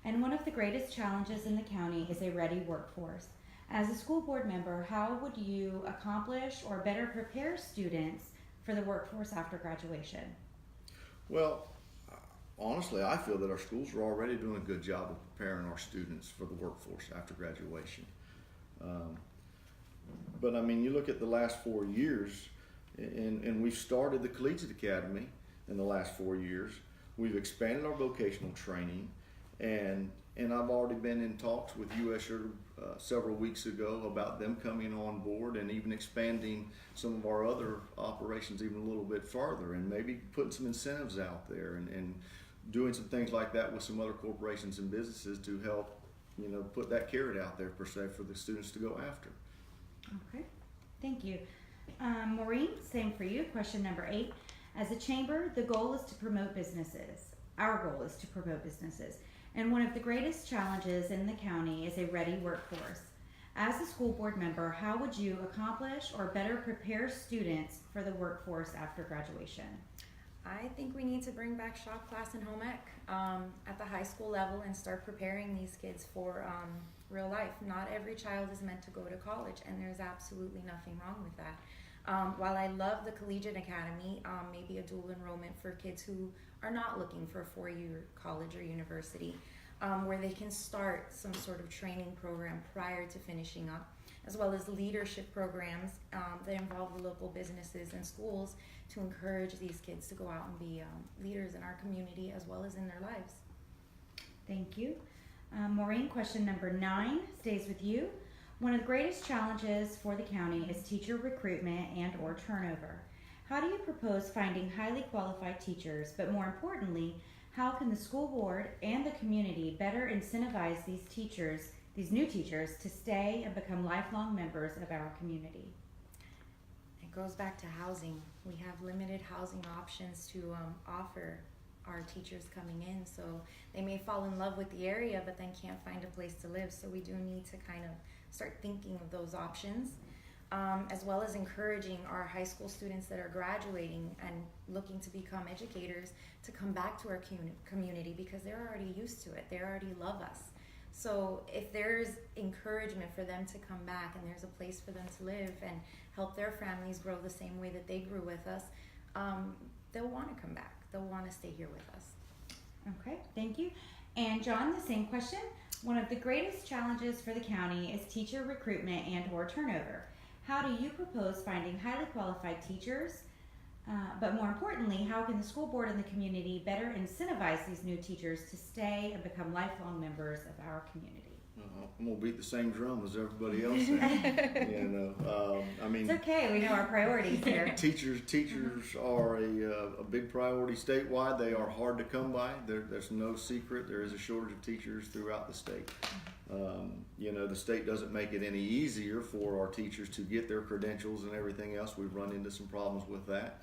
and one of the greatest challenges in the county is a ready workforce. As a school board member, how would you accomplish or better prepare students for the workforce after graduation? Well, honestly, I feel that our schools are already doing a good job of preparing our students for the workforce after graduation. But I mean, you look at the last 4 years, and we've started the Collegiate Academy in the last 4 years. We've expanded our vocational training, and I've already been in talks with USher several weeks ago about them coming on board and even expanding some of our other operations even a little bit farther, and maybe putting some incentives out there and doing some things like that with some other corporations and businesses to help, put that carrot out there per se for the students to go after. Okay, thank you. Maureen, same for you. Question number 8. As a chamber, the goal is to promote businesses. Our goal is to promote businesses. And one of the greatest challenges in the county is a ready workforce. As a school board member, how would you accomplish or better prepare students for the workforce after graduation? I think we need to bring back shop class and home ec at the high school level and start preparing these kids for real life. Not every child is meant to go to college, and there's absolutely nothing wrong with that. While I love the Collegiate Academy, maybe a dual enrollment for kids who are not looking for a 4-year college or university, where they can start some sort of training program prior to finishing up, as well as leadership programs that involve the local businesses and schools to encourage these kids to go out and be leaders in our community as well as in their lives. Thank you. Maureen, question number 9 stays with you. One of the greatest challenges for the county is teacher recruitment and or turnover. How do you propose finding highly qualified teachers, but more importantly, how can the school board and the community better incentivize these new teachers to stay and become lifelong members of our community? It goes back to housing. We have limited housing options to offer our teachers coming in, so they may fall in love with the area but then can't find a place to live. So we do need to kind of start thinking of those options, as well as encouraging our high school students that are graduating and looking to become educators to come back to our community because they're already used to it. They already love us. So if there's encouragement for them to come back and there's a place for them to live and help their families grow the same way that they grew with us, they'll want to come back. They'll want to stay here with us. Okay, thank you. And John, the same question. One of the greatest challenges for the county is teacher recruitment and or turnover. How do you propose finding highly qualified teachers? But more importantly, how can the school board and the community better incentivize these new teachers to stay and become lifelong members of our community? I'm gonna beat the same drum as everybody else. I mean, It's okay. We know our priorities here. teachers are a big priority statewide. They are hard to come by. There's no secret. There is a shortage of teachers throughout the state. The state doesn't make it any easier for our teachers to get their credentials and everything else. We've run into some problems with that.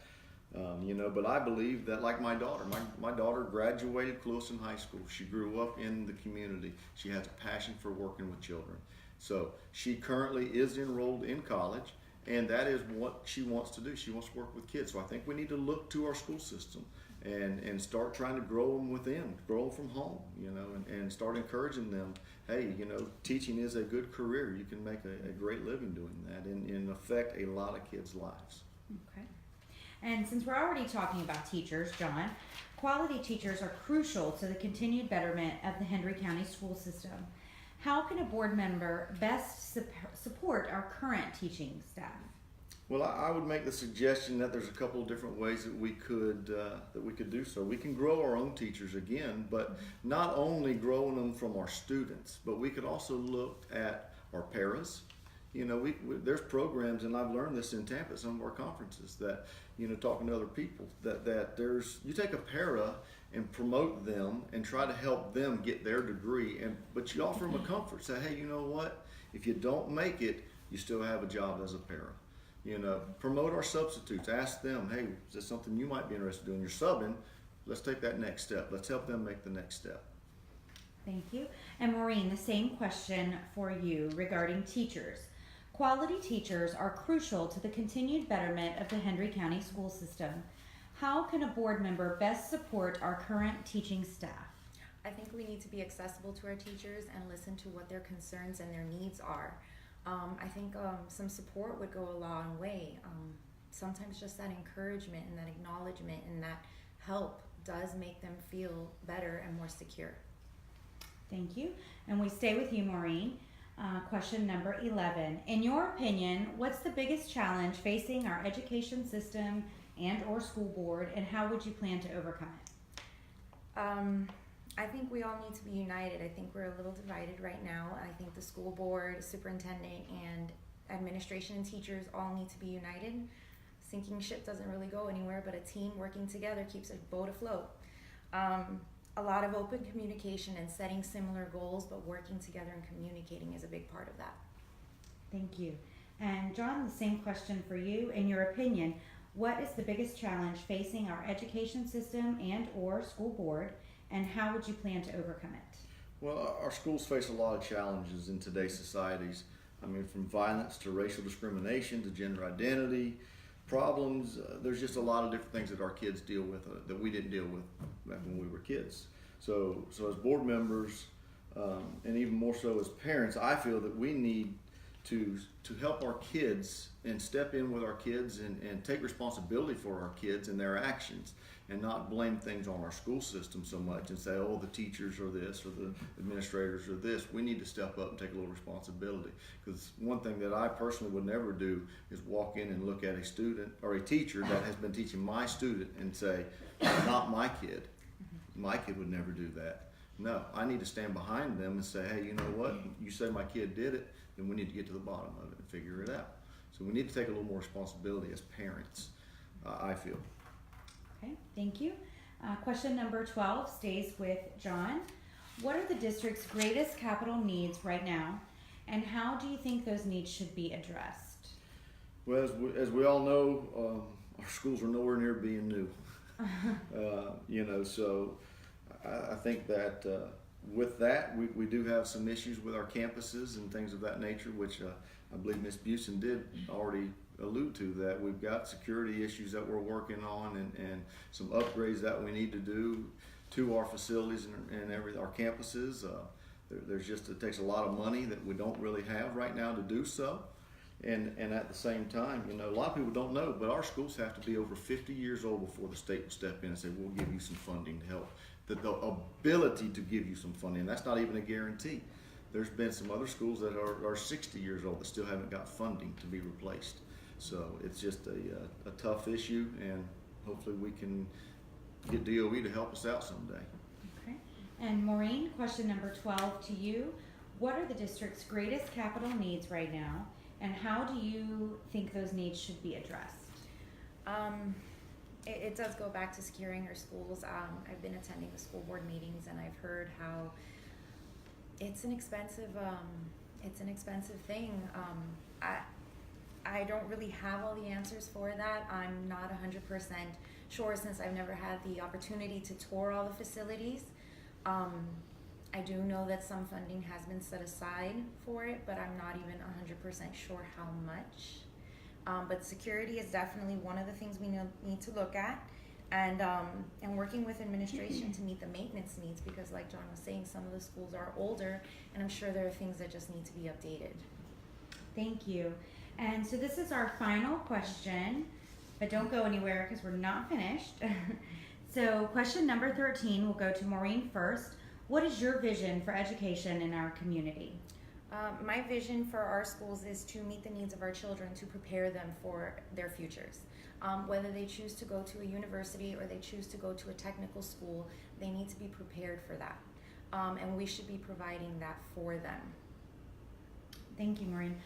But I believe that, like my daughter, my daughter graduated Clewison High School. She grew up in the community. She has a passion for working with children. So she currently is enrolled in college, and that is what she wants to do. She wants to work with kids. So I think we need to look to our school system and start trying to grow them within, grow them from home, and start encouraging them. Hey, teaching is a good career. You can make a great living doing that and affect a lot of kids' lives. Okay. And since we're already talking about teachers, John, quality teachers are crucial to the continued betterment of the Hendry County school system. How can a board member best support our current teaching staff? Well, I would make the suggestion that there's a couple of different ways that we could do so. We can grow our own teachers again, but not only growing them from our students, but we could also look at our paras. There's programs, and I've learned this in Tampa at some of our conferences, that, talking to other people, that you take a para and promote them and try to help them get their degree, but you offer them a comfort. Say, hey, you know what? If you don't make it, you still have a job as a para. Promote our substitutes. Ask them, hey, is this something you might be interested in doing? You're subbing. Let's take that next step. Let's help them make the next step. Thank you. And Maureen, the same question for you regarding teachers. Quality teachers are crucial to the continued betterment of the Hendry County school system. How can a board member best support our current teaching staff? I think we need to be accessible to our teachers and listen to what their concerns and their needs are. I think some support would go a long way. Sometimes just that encouragement and that acknowledgement and that help does make them feel better and more secure. Thank you. And we stay with you, Maureen. Question number 11. In your opinion, what's the biggest challenge facing our education system and or school board, and how would you plan to overcome it? I think we all need to be united. I think we're a little divided right now. I think the school board, superintendent, and administration and teachers all need to be united. Sinking ship doesn't really go anywhere, but a team working together keeps a boat afloat. A lot of open communication and setting similar goals, but working together and communicating is a big part of that. Thank you. And John, the same question for you. In your opinion, what is the biggest challenge facing our education system and or school board, and how would you plan to overcome it? Well, our schools face a lot of challenges in today's societies. I mean, from violence to racial discrimination to gender identity problems. There's just a lot of different things that our kids deal with that we didn't deal with back when we were kids. So as board members, and even more so as parents, I feel that we need to help our kids and step in with our kids and take responsibility for our kids and their actions, and not blame things on our school system so much and say, oh, the teachers are this or the administrators are this. We need to step up and take a little responsibility, because one thing that I personally would never do is walk in and look at a student or a teacher that has been teaching my student and say, not my kid. My kid would never do that. No, I need to stand behind them and say, hey, you know what? You say my kid did it, then we need to get to the bottom of it and figure it out. So we need to take a little more responsibility as parents, I feel. Okay, thank you. Question number 12 stays with John. What are the district's greatest capital needs right now, and how do you think those needs should be addressed? Well, as we all know, our schools are nowhere near being new. So I think that with that, we do have some issues with our campuses and things of that nature, which I believe Ms. Busen did already allude to, that we've got security issues that we're working on and some upgrades that we need to do to our facilities and our campuses. It takes a lot of money that we don't really have right now to do so. And at the same time, a lot of people don't know, but our schools have to be over 50 years old before the state will step in and say, we'll give you some funding to help. The ability to give you some funding, and that's not even a guarantee. There's been some other schools that are 60 years old that still haven't got funding to be replaced. So it's just a tough issue, and hopefully we can get DOE to help us out someday. Okay. And Maureen, question number 12 to you. What are the district's greatest capital needs right now, and how do you think those needs should be addressed? It does go back to securing our schools. I've been attending the school board meetings, and I've heard how it's an expensive thing. I don't really have all the answers for that. I'm not 100% sure, since I've never had the opportunity to tour all the facilities. I do know that some funding has been set aside for it, but I'm not even 100% sure how much. But security is definitely one of the things we need to look at, and working with administration to meet the maintenance needs, because like John was saying, some of the schools are older, and I'm sure there are things that just need to be updated. Thank you. And so this is our final question, but don't go anywhere because we're not finished. So question number 13 will go to Maureen first. What is your vision for education in our community? My vision for our schools is to meet the needs of our children, to prepare them for their futures. Whether they choose to go to a university or they choose to go to a technical school, they need to be prepared for that. And we should be providing that for them. Thank you, Maureen.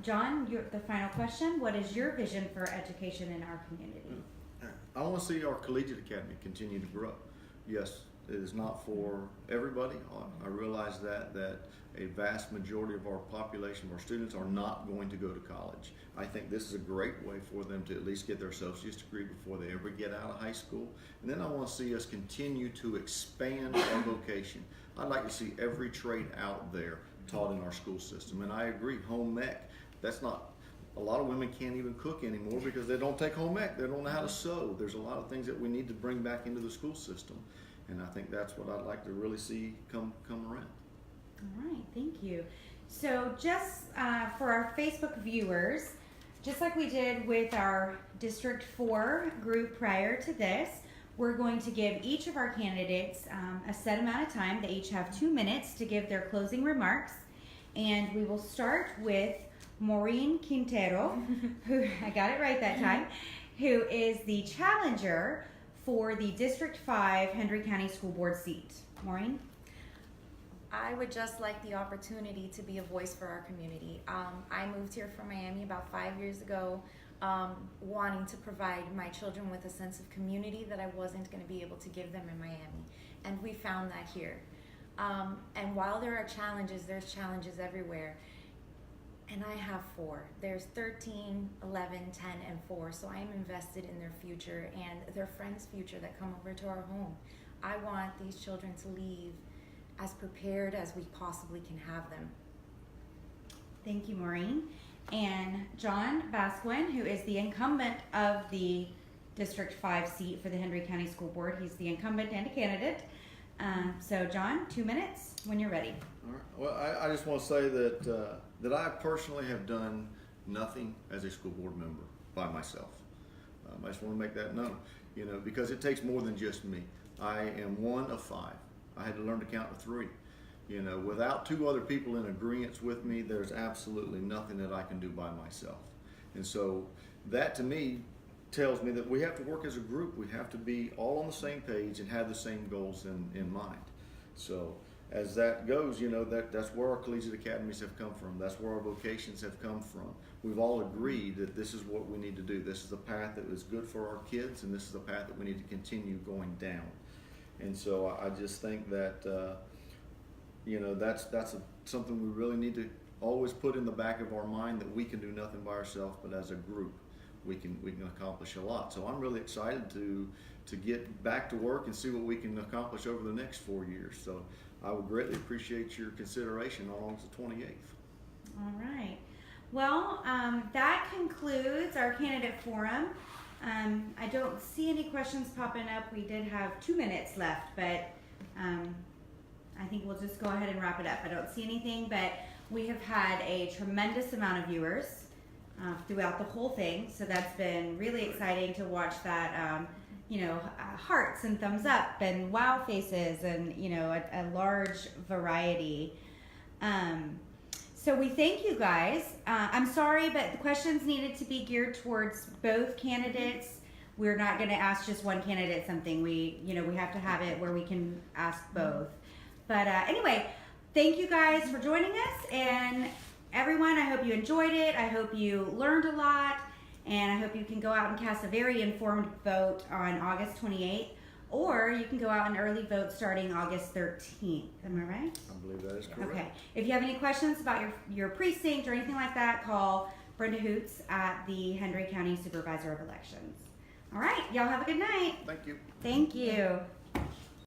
John, the final question. What is your vision for education in our community? I want to see our collegiate academy continue to grow. Yes, it is not for everybody. I realize that a vast majority of our population, of our students, are not going to go to college. I think this is a great way for them to at least get their associate's degree before they ever get out of high school. And then I want to see us continue to expand our vocation. I'd like to see every trade out there taught in our school system. And I agree, home ec, that's not, a lot of women can't even cook anymore because they don't take home ec. They don't know how to sew. There's a lot of things that we need to bring back into the school system. And I think that's what I'd like to really see come around. All right, thank you. So just for our Facebook viewers, just like we did with our District 4 group prior to this, we're going to give each of our candidates a set amount of time. They each have 2 minutes to give their closing remarks. And we will start with Maureen Quintero, who, I got it right that time, who is the challenger for the District 5 Hendry County School Board seat. Maureen? I would just like the opportunity to be a voice for our community. I moved here from Miami about 5 years ago, wanting to provide my children with a sense of community that I wasn't going to be able to give them in Miami. And we found that here. And while there are challenges, there's challenges everywhere. And I have 4. There's 13, 11, 10, and 4. So I am invested in their future and their friends' future that come over to our home. I want these children to leave as prepared as we possibly can have them. Thank you, Maureen. And John Basquin, who is the incumbent of the District 5 seat for the Hendry County School Board. He's the incumbent and a candidate. So John, 2 minutes when you're ready. All right. Well, I just want to say that that I personally have done nothing as a school board member by myself. I just want to make that known, because it takes more than just me. I am one of 5. I had to learn to count to 3. Without 2 other people in agreement with me, there's absolutely nothing that I can do by myself. And so that to me tells me that we have to work as a group. We have to be all on the same page and have the same goals in mind. So as that goes, that's where our collegiate academies have come from. That's where our vocations have come from. We've all agreed that this is what we need to do. This is the path that is good for our kids, and this is the path that we need to continue going down. And so I just think that, that's something we really need to always put in the back of our mind, that we can do nothing by ourselves, but as a group, we can accomplish a lot. So I'm really excited to get back to work and see what we can accomplish over the next 4 years. So I would greatly appreciate your consideration on August the 28th. All right. Well, that concludes our candidate forum. I don't see any questions popping up. We did have 2 minutes left, but I think we'll just go ahead and wrap it up. I don't see anything, but we have had a tremendous amount of viewers throughout the whole thing, so that's been really exciting to watch that, hearts and thumbs up and wow faces and, a large variety. So we thank you guys. I'm sorry, but the questions needed to be geared towards both candidates. We're not going to ask just one candidate something. We have to have it where we can ask both. But anyway, thank you guys for joining us, and everyone, I hope you enjoyed it. I hope you learned a lot, and I hope you can go out and cast a very informed vote on August 28th, or you can go out and early vote starting August 13th. Am I right? I believe that is correct. Okay. If you have any questions about your precinct or anything like that, call Brenda Hoots at the Hendry County Supervisor of Elections. All right. Y'all have a good night. Thank you. Thank you.